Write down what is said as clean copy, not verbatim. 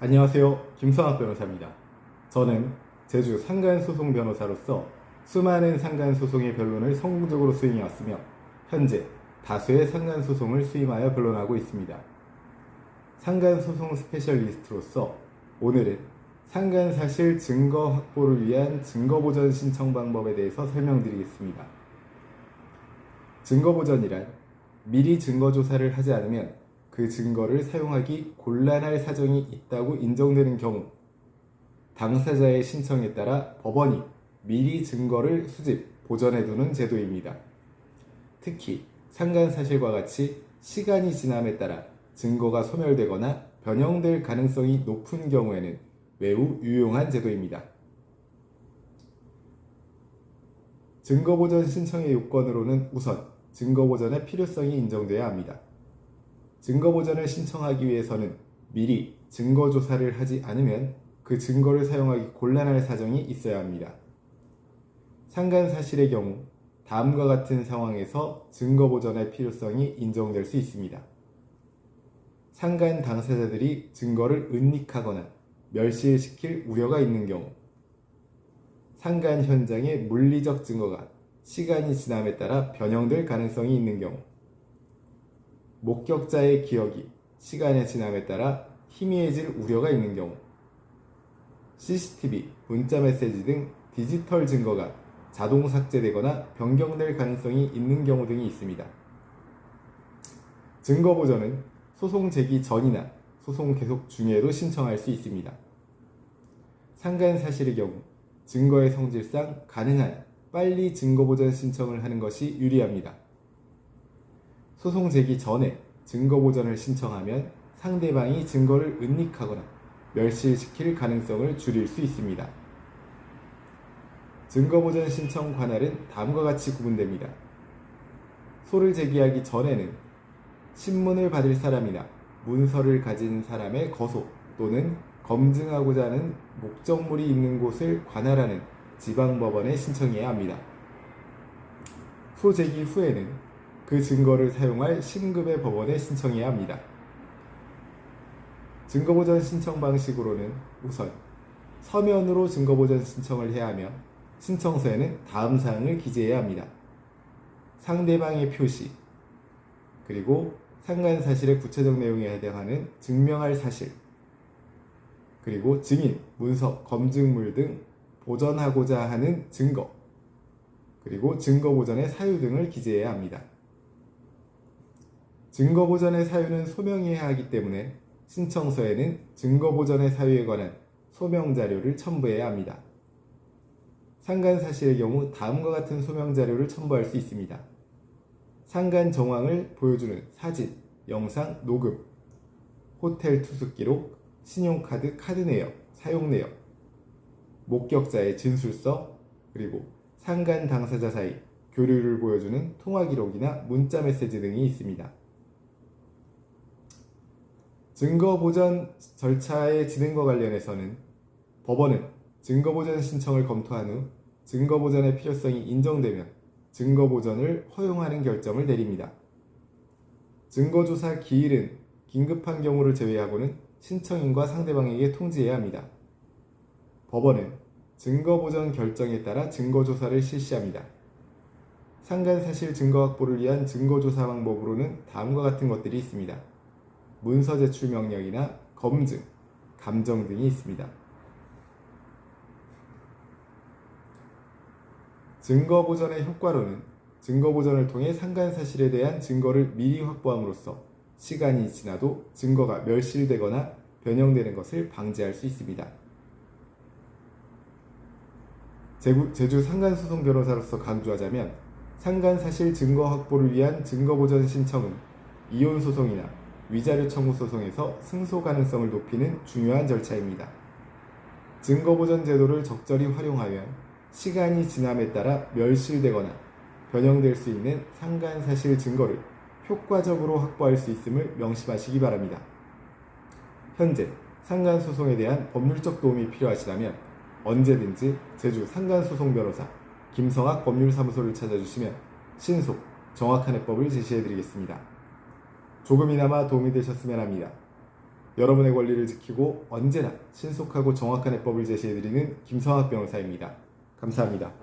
안녕하세요. 김성학 변호사입니다. 저는 제주 상간소송 변호사로서 수많은 상간소송의 변론을 성공적으로 수행해왔으며 현재 다수의 상간소송을 수임하여 변론하고 있습니다. 상간소송 스페셜리스트로서 오늘은 상간사실 증거 확보를 위한 증거보전 신청 방법에 대해서 설명드리겠습니다. 증거보전이란 미리 증거조사를 하지 않으면 그 증거를 사용하기 곤란할 사정이 있다고 인정되는 경우 당사자의 신청에 따라 법원이 미리 증거를 수집, 보전해두는 제도입니다. 특히 상간사실과 같이 시간이 지남에 따라 증거가 소멸되거나 변형될 가능성이 높은 경우에는 매우 유용한 제도입니다. 증거보전 신청의 요건으로는 우선 증거보전의 필요성이 인정돼야 합니다. 증거보전을 신청하기 위해서는 미리 증거조사를 하지 않으면 그 증거를 사용하기 곤란할 사정이 있어야 합니다. 상간사실의 경우 다음과 같은 상황에서 증거보전의 필요성이 인정될 수 있습니다. 상간 당사자들이 증거를 은닉하거나 멸실시킬 우려가 있는 경우, 상간 현장의 물리적 증거가 시간이 지남에 따라 변형될 가능성이 있는 경우, 목격자의 기억이 시간의 지남에 따라 희미해질 우려가 있는 경우, CCTV, 문자메시지 등 디지털 증거가 자동 삭제되거나 변경될 가능성이 있는 경우 등이 있습니다. 증거보전은 소송 제기 전이나 소송 계속 중에도 신청할 수 있습니다. 상간사실의 경우 증거의 성질상 가능한 빨리 증거보전 신청을 하는 것이 유리합니다. 소송 제기 전에 증거보전을 신청하면 상대방이 증거를 은닉하거나 멸실시킬 가능성을 줄일 수 있습니다. 증거보전 신청 관할은 다음과 같이 구분됩니다. 소를 제기하기 전에는 신문을 받을 사람이나 문서를 가진 사람의 거소 또는 검증하고자 하는 목적물이 있는 곳을 관할하는 지방법원에 신청해야 합니다. 소 제기 후에는 그 증거를 사용할 신급의 법원에 신청해야 합니다. 증거보전 신청 방식으로는 우선 서면으로 증거보전 신청을 해야 하며 신청서에는 다음 사항을 기재해야 합니다. 상대방의 표시, 그리고 상간사실의 구체적 내용에 해당하는 증명할 사실, 그리고 증인, 문서, 검증물 등 보전하고자 하는 증거, 그리고 증거보전의 사유 등을 기재해야 합니다. 증거보전의 사유는 소명해야 하기 때문에 신청서에는 증거보전의 사유에 관한 소명자료를 첨부해야 합니다. 상간사실의 경우 다음과 같은 소명자료를 첨부할 수 있습니다. 상간 정황을 보여주는 사진, 영상, 녹음, 호텔 투숙 기록, 신용카드 카드 내역, 사용 내역, 목격자의 진술서, 그리고 상간 당사자 사이 교류를 보여주는 통화 기록이나 문자 메시지 등이 있습니다. 증거보전 절차의 진행과 관련해서는 법원은 증거보전 신청을 검토한 후 증거보전의 필요성이 인정되면 증거보전을 허용하는 결정을 내립니다. 증거조사 기일은 긴급한 경우를 제외하고는 신청인과 상대방에게 통지해야 합니다. 법원은 증거보전 결정에 따라 증거조사를 실시합니다. 상간사실 증거 확보를 위한 증거조사 방법으로는 다음과 같은 것들이 있습니다. 문서 제출 명령이나 검증, 감정 등이 있습니다. 증거보전의 효과로는 증거보전을 통해 상간사실에 대한 증거를 미리 확보함으로써 시간이 지나도 증거가 멸실되거나 변형되는 것을 방지할 수 있습니다. 제주 상간소송 변호사로서 강조하자면 상간사실 증거 확보를 위한 증거보전 신청은 이혼소송이나 위자료 청구 소송에서 승소 가능성을 높이는 중요한 절차입니다. 증거보전 제도를 적절히 활용하면 시간이 지남에 따라 멸실되거나 변형될 수 있는 상간사실 증거를 효과적으로 확보할 수 있음을 명심하시기 바랍니다. 현재 상간소송에 대한 법률적 도움이 필요하시다면 언제든지 제주 상간소송 변호사 김성학 법률사무소를 찾아주시면 신속, 정확한 해법을 제시해드리겠습니다. 조금이나마 도움이 되셨으면 합니다. 여러분의 권리를 지키고 언제나 신속하고 정확한 해법을 제시해드리는 김성학 변호사입니다. 감사합니다.